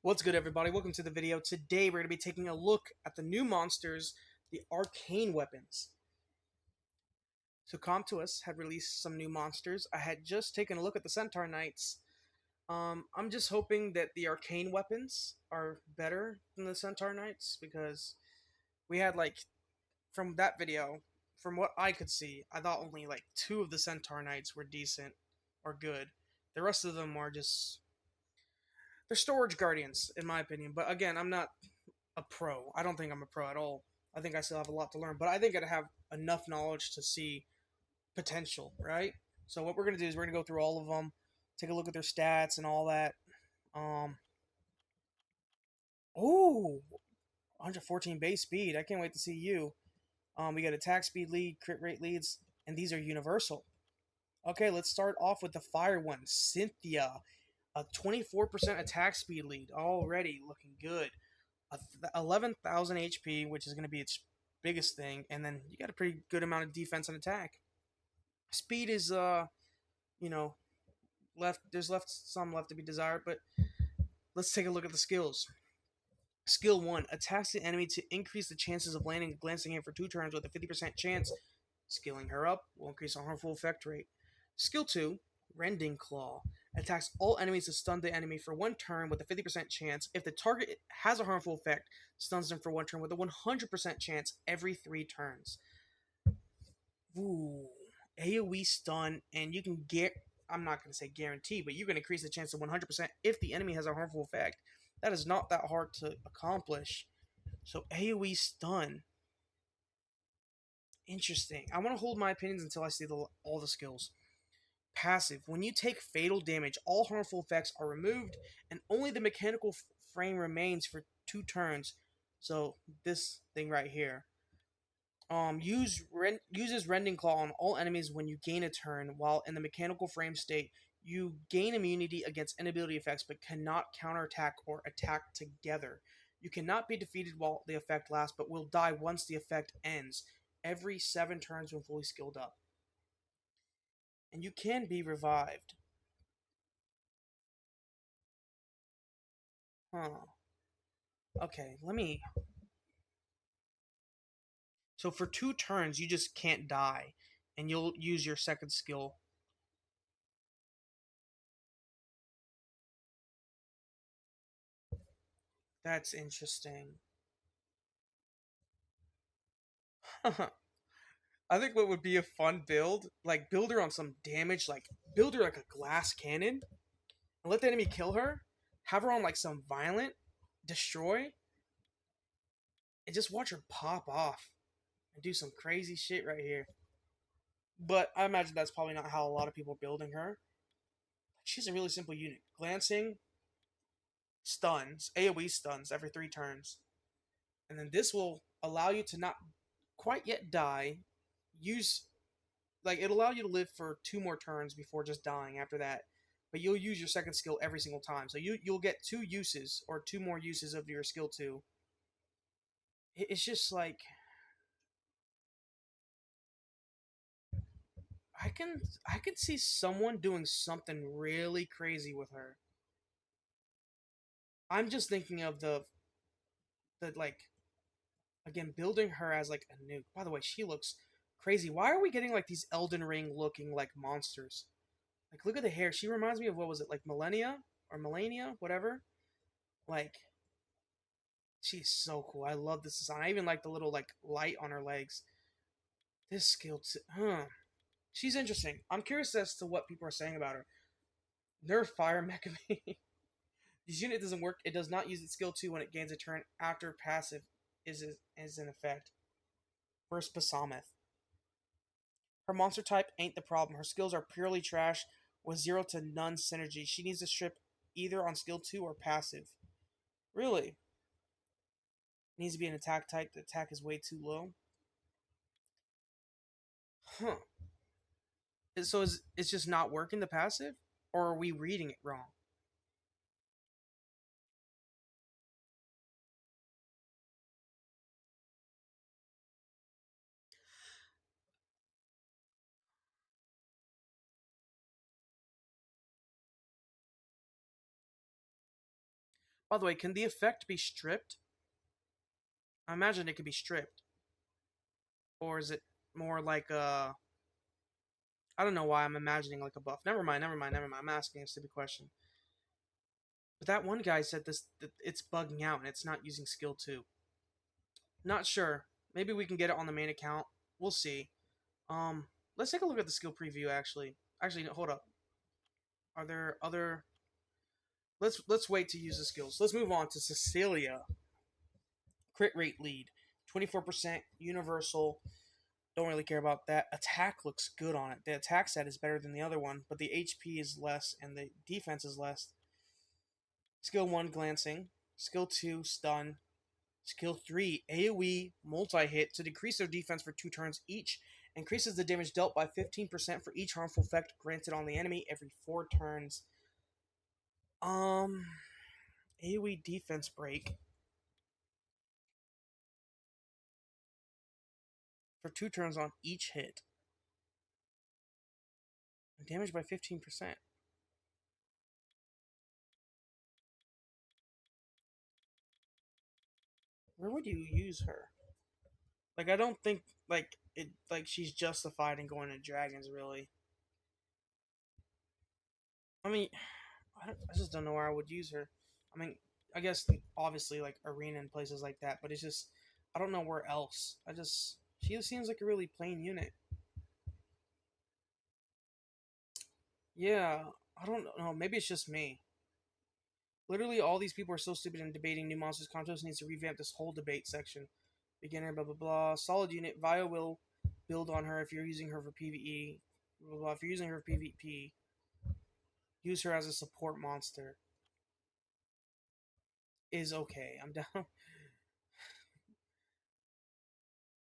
What's good, everybody? Welcome to the video. Today we're going to be taking a look at the new monsters, the Arcane weapons. So Com to Us had released some new monsters. I had just taken a look at the Centaur Knights. I'm just hoping that the Arcane weapons are better than the Centaur Knights, because we had, from that video, from what I could see, I thought only two of the Centaur Knights were decent or good. The rest of them are just, they're storage guardians in my opinion. But again, I'm not a pro. I don't think I'm a pro at all. I think I still have a lot to learn, but I think I'd have enough knowledge to see potential, right? So what we're gonna do is we're gonna go through all of them, take a look at their stats and all that. Um, oh, 114 base speed. I can't wait to see you. We got attack speed lead, crit rate leads, and these are universal. Okay, let's start off with the fire one, Cynthia. A 24% attack speed lead, already looking good. 11,000 HP, which is going to be its biggest thing, and then you got a pretty good amount of defense and attack. Speed is you know, left some left to be desired, but let's take a look at the skills. Skill 1 attacks the enemy to increase the chances of landing a glancing hit for 2 turns with a 50% chance. Skilling her up will increase the harmful effect rate. Skill 2 Rending Claw attacks all enemies to stun the enemy for 1 turn with a 50% chance. If the target has a harmful effect, stuns them for 1 turn with a 100% chance every 3 turns. Ooh, AoE stun, and you can get, I'm not going to say guarantee, but you can increase the chance to 100% if the enemy has a harmful effect. That is not that hard to accomplish. So AoE stun. Interesting. I want to hold my opinions until I see all the skills. Passive. When you take fatal damage, all harmful effects are removed, and only the mechanical frame remains for 2 turns. So this thing right here. Uses Rending Claw on all enemies when you gain a turn. While in the mechanical frame state, you gain immunity against inability effects, but cannot counterattack or attack together. You cannot be defeated while the effect lasts, but will die once the effect ends. Every 7 turns when fully skilled up. And you can be revived. Huh. Okay, let me... So for 2 turns, you just can't die. And you'll use your second skill. That's interesting. I think what would be a fun build, build her on some damage, build her like a glass cannon, and let the enemy kill her, have her on some violent, destroy, and just watch her pop off and do some crazy shit right here. But I imagine that's probably not how a lot of people are building her. She's a really simple unit. Glancing, stuns, AoE stuns every 3 turns. And then this will allow you to not quite yet die. Use it'll allow you to live for 2 more turns before just dying after that. But you'll use your second skill every single time. So you'll get 2 uses, or 2 more uses of your skill 2. It's just I can see someone doing something really crazy with her. I'm just thinking of the again, building her as a nuke. By the way, she looks crazy. Why are we getting these Elden Ring looking monsters? Look at the hair. She reminds me of, what was it, Millennia or Melania, whatever. Like, she's so cool. I love this design. I even like the little light on her legs. This skill, she's interesting. I'm curious as to what people are saying about her. Nerf Fire Mecha. This unit doesn't work. It does not use its skill 2 when it gains a turn after passive is in effect. First Basameth. Her monster type ain't the problem. Her skills are purely trash with 0 to none synergy. She needs to strip either on skill 2 or passive. Really? Needs to be an attack type. The attack is way too low. Huh. So it's just not working, the passive? Or are we reading it wrong? By the way, can the effect be stripped? I imagine it could be stripped. Or is it more like a. I don't know why I'm imagining like a buff. Never mind, never mind, never mind. I'm asking a stupid question. But that one guy said this that it's bugging out and it's not using skill 2. Not sure. Maybe we can get it on the main account. We'll see. Um, let's take a look at the skill preview actually. Actually, no, hold up. Are there other let's wait to use the skills. Let's move on to Cecilia. Crit rate lead. 24% universal. Don't really care about that. Attack looks good on it. The attack set is better than the other one, but the HP is less and the defense is less. Skill 1 glancing. Skill 2 stun. Skill 3 AoE multi hit to decrease their defense for 2 turns each. Increases the damage dealt by 15% for each harmful effect granted on the enemy every 4 turns. AoE defense break for 2 turns on each hit. Damage by 15%. Where would you use her? Like, I don't think like it like she's justified in going to dragons really. I mean, I just don't know where I would use her. I mean, I guess obviously like arena and places like that, but it's just I don't know where else. She seems like a really plain unit. Yeah, I don't know. Maybe it's just me. Literally, all these people are so stupid in debating new monsters. Contos needs to revamp this whole debate section. Beginner, blah blah blah. Solid unit. Vio will build on her if you're using her for PVE. Blah, blah, blah. If you're using her for PvP, use her as a support monster. Is okay. I'm down.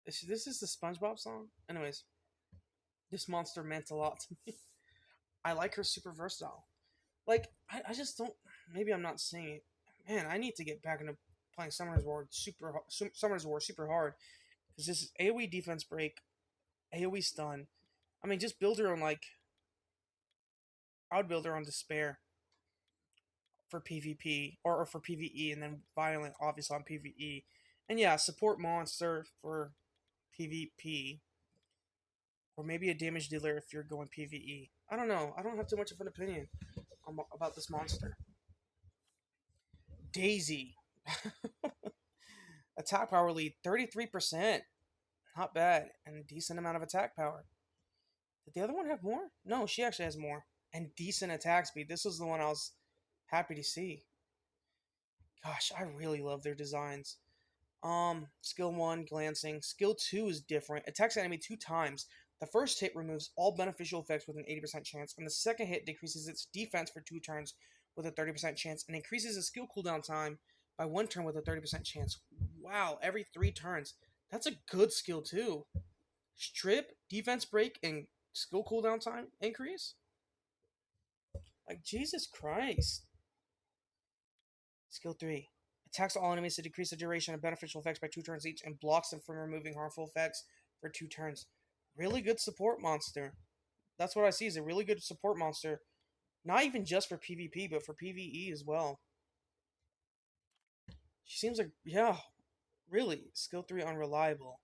This is the SpongeBob song. Anyways, this monster meant a lot to me. I like her super versatile. Like I just don't. Maybe I'm not seeing it. Man, I need to get back into playing Summoners War super hard because this is AOE defense break, AOE stun. I mean, just build her on like I would build her on despair for PvP or for PvE, and then violent obviously on PvE, and yeah, support monster for PvP, or maybe a damage dealer if you're going PvE. I don't know. I don't have too much of an opinion about this monster. Daisy. Attack power lead 33%. Not bad. And a decent amount of attack power. Did the other one have more? No, she actually has more. And decent attack speed. This was the one I was happy to see. Gosh, I really love their designs. Skill 1, glancing. Skill 2 is different. Attacks the enemy 2 times. The first hit removes all beneficial effects with an 80% chance, and the second hit decreases its defense for 2 turns with a 30% chance, and increases the skill cooldown time by 1 turn with a 30% chance. Wow, every 3 turns. That's a good skill too. Strip, defense break, and skill cooldown time increase? Like, Jesus Christ. Skill 3. Attacks all enemies to decrease the duration of beneficial effects by 2 turns each and blocks them from removing harmful effects for 2 turns. Really good support monster. That's what I see is a really good support monster. Not even just for PvP, but for PvE as well. She seems like, yeah, really. Skill 3 unreliable.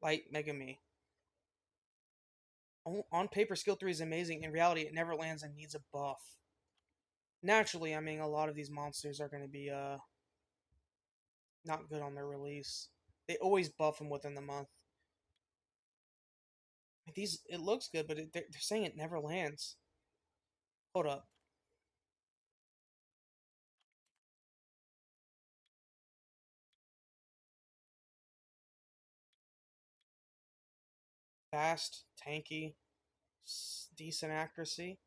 Light Megami. On paper, skill 3 is amazing. In reality, it never lands and needs a buff. Naturally, I mean, a lot of these monsters are going to be not good on their release. They always buff them within the month. These it looks good, but they're saying it never lands. Hold up. Fast, tanky, decent accuracy.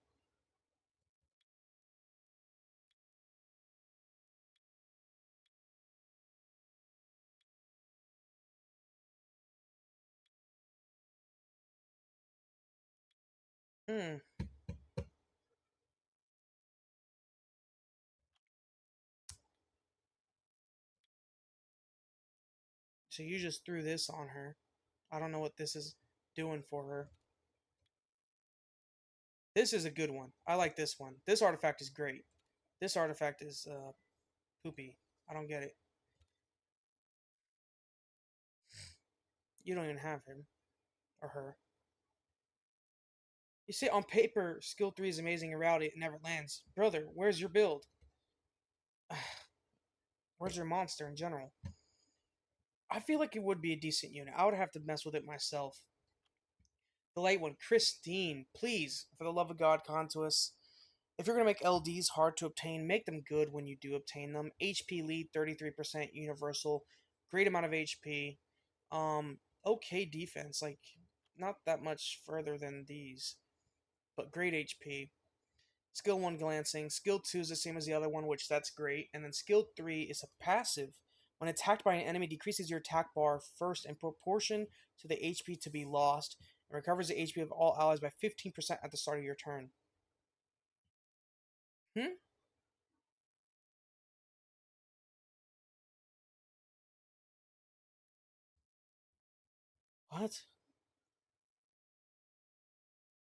Hmm. So you just threw this on her. I don't know what this is doing for her. This is a good one. I like this one. This artifact is great. This artifact is poopy. I don't get it. You don't even have him or her. You say on paper, skill 3 is amazing. In reality, it never lands. Brother, where's your build? Where's your monster in general? I feel like it would be a decent unit. I would have to mess with it myself. The light one, Christine. Please, for the love of God, con to us. If you're going to make LDs hard to obtain, make them good when you do obtain them. HP lead, 33% universal. Great amount of HP. Okay defense. Like, not that much further than these. But great HP. Skill 1 glancing. Skill 2 is the same as the other one, which that's great. And then skill 3 is a passive. When attacked by an enemy, decreases your attack bar first in proportion to the HP to be lost, and recovers the HP of all allies by 15% at the start of your turn. Hmm? What?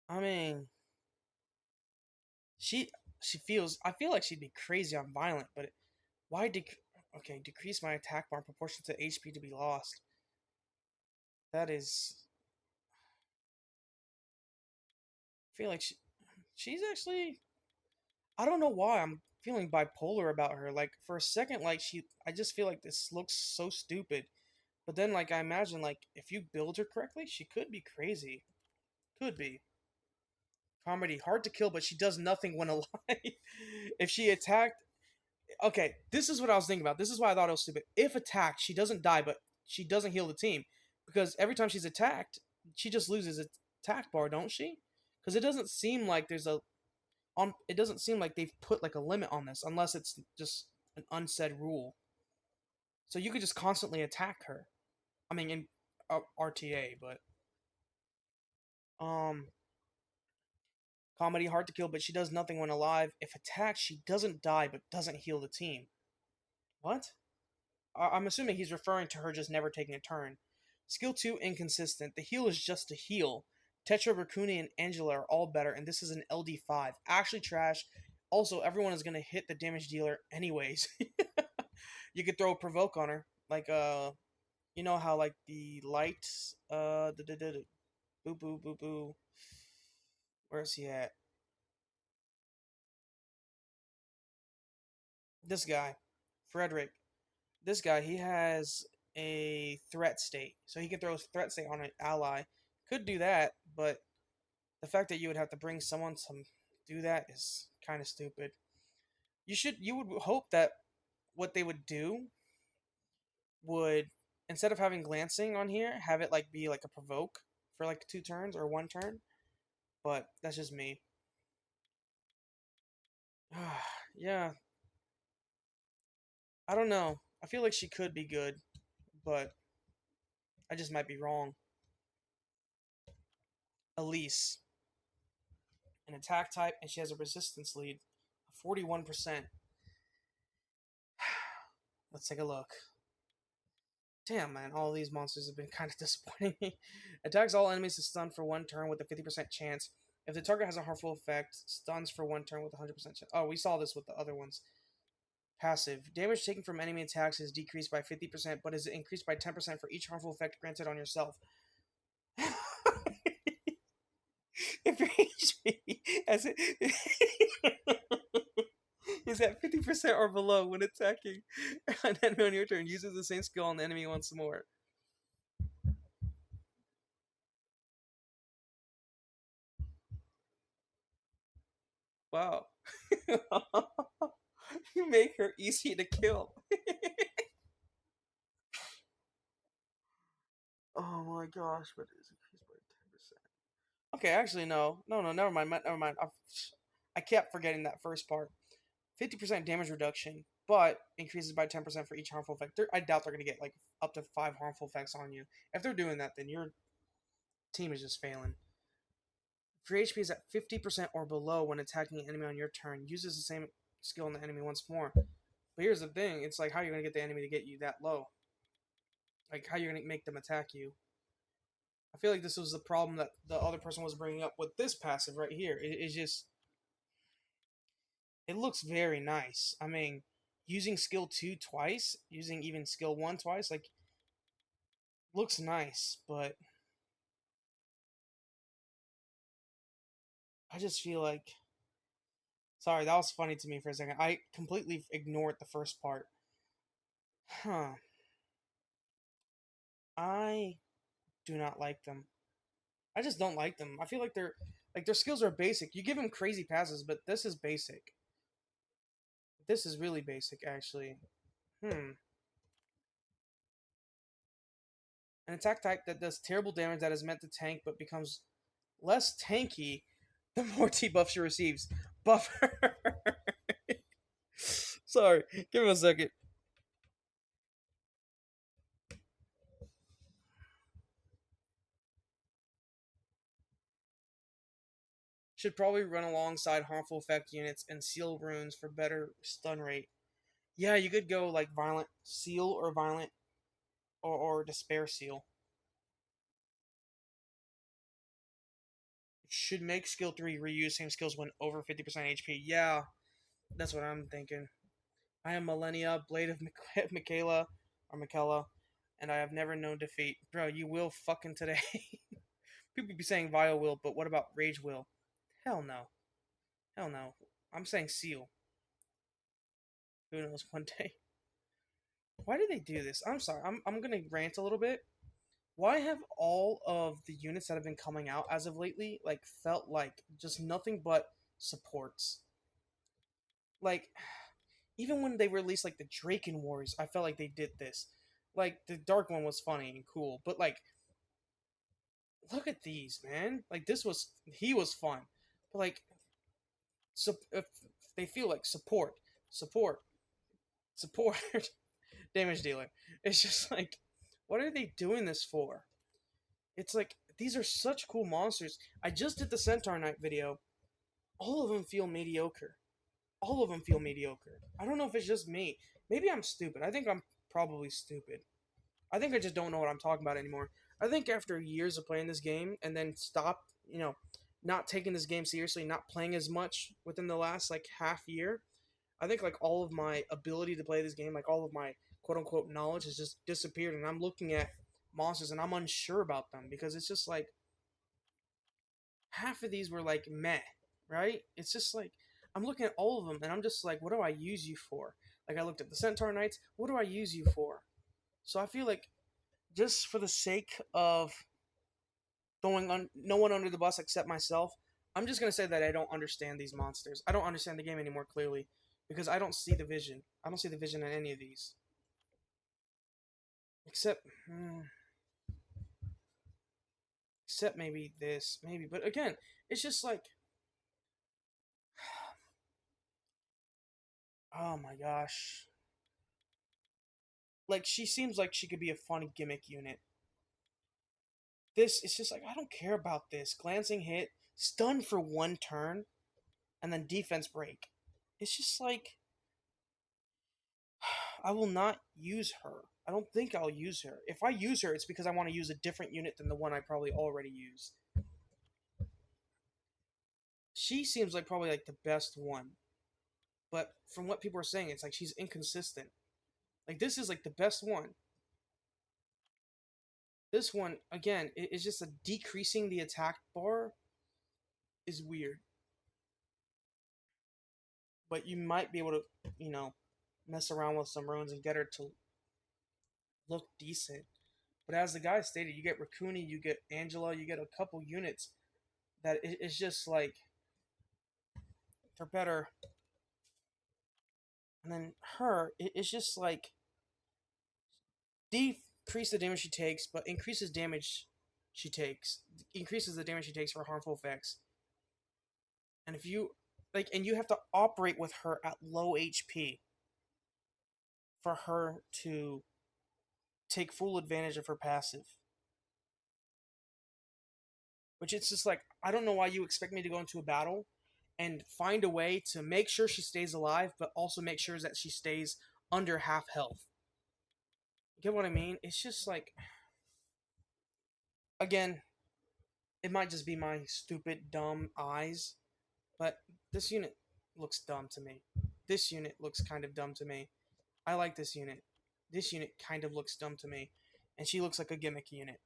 I mean, she she feels. I feel like she'd be crazy on violent, but why okay, decrease my attack bar in proportion to HP to be lost. That is. I feel like she's actually. I don't know why I'm feeling bipolar about her. Like for a second, like I just feel like this looks so stupid. But then, like I imagine, like if you build her correctly, she could be crazy. Could be. Comedy, hard to kill, but she does nothing when alive. If she attacked, okay, this is what I was thinking about. This is why I thought it was stupid. If attacked, she doesn't die, but she doesn't heal the team because every time she's attacked, she just loses attack bar, don't she? Because it doesn't seem like there's a on. It doesn't seem like they've put like a limit on this, unless it's just an unsaid rule. So you could just constantly attack her. I mean, in RTA, but um, comedy hard to kill, but she does nothing when alive. If attacked, she doesn't die, but doesn't heal the team. What? I'm assuming he's referring to her just never taking a turn. Skill 2, inconsistent. The heal is just a heal. Tetra, Raccoon, and Angela are all better, and this is an LD5. Actually trash. Also, everyone is going to hit the damage dealer anyways. You could throw a provoke on her. Like, you know how, like, the light, boo boo boo boo. Where's he at? This guy. Frederick. This guy, he has a threat state. So he can throw a threat state on an ally. Could do that, but the fact that you would have to bring someone to do that is kind of stupid. You would hope that what they would do would, instead of having glancing on here, have it like be like a provoke for like 2 turns or 1 turn. But that's just me. Yeah, I don't know. I feel like she could be good, but I just might be wrong. Elise, an attack type, and she has a resistance lead of 41%. Let's take a look. Damn, man, all these monsters have been kind of disappointing me. Attacks all enemies to stun for 1 turn with a 50% chance. If the target has a harmful effect, stuns for 1 turn with a 100% chance. Oh, we saw this with the other ones. Passive. Damage taken from enemy attacks is decreased by 50%, but is increased by 10% for each harmful effect granted on yourself. If your HP as it is at 50% or below when attacking an enemy on your turn, uses the same skill on the enemy once more. Wow. You make her easy to kill. Oh my gosh, but it is increased by 10%. Okay, actually, no. No, no, never mind. Never mind. I kept forgetting that first part. 50% damage reduction, but increases by 10% for each harmful effect. I doubt they're going to get like up to 5 harmful effects on you. If they're doing that, then your team is just failing. If your HP is at 50% or below when attacking an enemy on your turn, uses the same skill on the enemy once more. But here's the thing, it's like how you're going to get the enemy to get you that low. Like how you're going to make them attack you. I feel like this was the problem that the other person was bringing up with this passive right here. It's just it looks very nice. I mean, using skill 2 twice, using even skill 1 twice, like looks nice, but I just feel like sorry, that was funny to me for a second. I completely ignored the first part. Huh. I do not like them. I just don't like them. I feel like their skills are basic. You give them crazy passes, but this is basic. This is really basic, actually. Hmm. An attack type that does terrible damage that is meant to tank but becomes less tanky the more debuff she receives. Buffer. Sorry, give me a second. Should probably run alongside harmful effect units and seal runes for better stun rate. Yeah, you could go like violent seal or violent or despair seal. Should make skill 3 reuse same skills when over 50% HP. Yeah, that's what I'm thinking. I am Millennia, Blade of Michaela, or Michaela, and I have never known defeat. Bro, you will fucking today. People be saying Vile will, but what about Rage will? Hell no. Hell no. I'm saying Seal. Who knows one day. Why did they do this? I'm sorry. I'm gonna rant a little bit. Why have all of the units that have been coming out as of lately like felt like just nothing but supports? Like even when they released like the Draken Wars, I felt like they did this. Like the Dark one was funny and cool, but like look at these, man. Like this was he was fun, but like so if they feel like support, support, damage dealer. It's just like, what are they doing this for? It's like these are such cool monsters. I just did the Centaur Knight video. All of them feel mediocre. All of them feel mediocre. I don't know if it's just me. Maybe I'm stupid. I think I'm probably stupid. I think I just don't know what I'm talking about anymore. I think after years of playing this game and then stop, not taking this game seriously, not playing as much within the last like half year, I think like all of my ability to play this game, like all of my quote unquote knowledge has just disappeared and I'm looking at monsters and I'm unsure about them because it's just like half of these were like meh, right? It's just like I'm looking at all of them and I'm just like, what do I use you for? Like I looked at the Centaur Knights, what do I use you for? So I feel like just for the sake of throwing on no one under the bus except myself, I'm just gonna say that I don't understand these monsters. I don't understand the game anymore clearly because I don't see the vision. I don't see the vision in any of these, except except maybe this, maybe. But again, it's just like, oh my gosh, like she seems like she could be a fun gimmick unit. This it's just like I don't care about this glancing hit, stun for one turn, and then defense break. It's just like I will not use her. I don't think I'll use her. If I use her, it's because I want to use a different unit than the one I probably already use. She seems like probably like the best one, but from what people are saying, it's like she's inconsistent. Like this is like the best one. This one again, it's just a decreasing the attack bar is weird, but you might be able to, mess around with some runes and get her to look decent. But as the guy stated, you get Rakuni, you get Angela, you get a couple units that it's just like they're better. And then her, it's just like decrease the damage she takes, but increases damage she takes, increases the damage she takes for harmful effects. And if you and you have to operate with her at low HP for her to take full advantage of her passive. Which it's just like I don't know why you expect me to go into a battle and find a way to make sure she stays alive, but also make sure that she stays under half health. You get what I mean? It's just like Again, it might just be my stupid, dumb eyes, but this unit looks dumb to me. This unit looks kind of dumb to me. I like this unit. This unit kind of looks dumb to me. And she looks like a gimmick unit.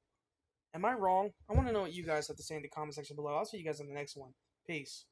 Am I wrong? I want to know what you guys have to say in the comment section below. I'll see you guys in the next one. Peace.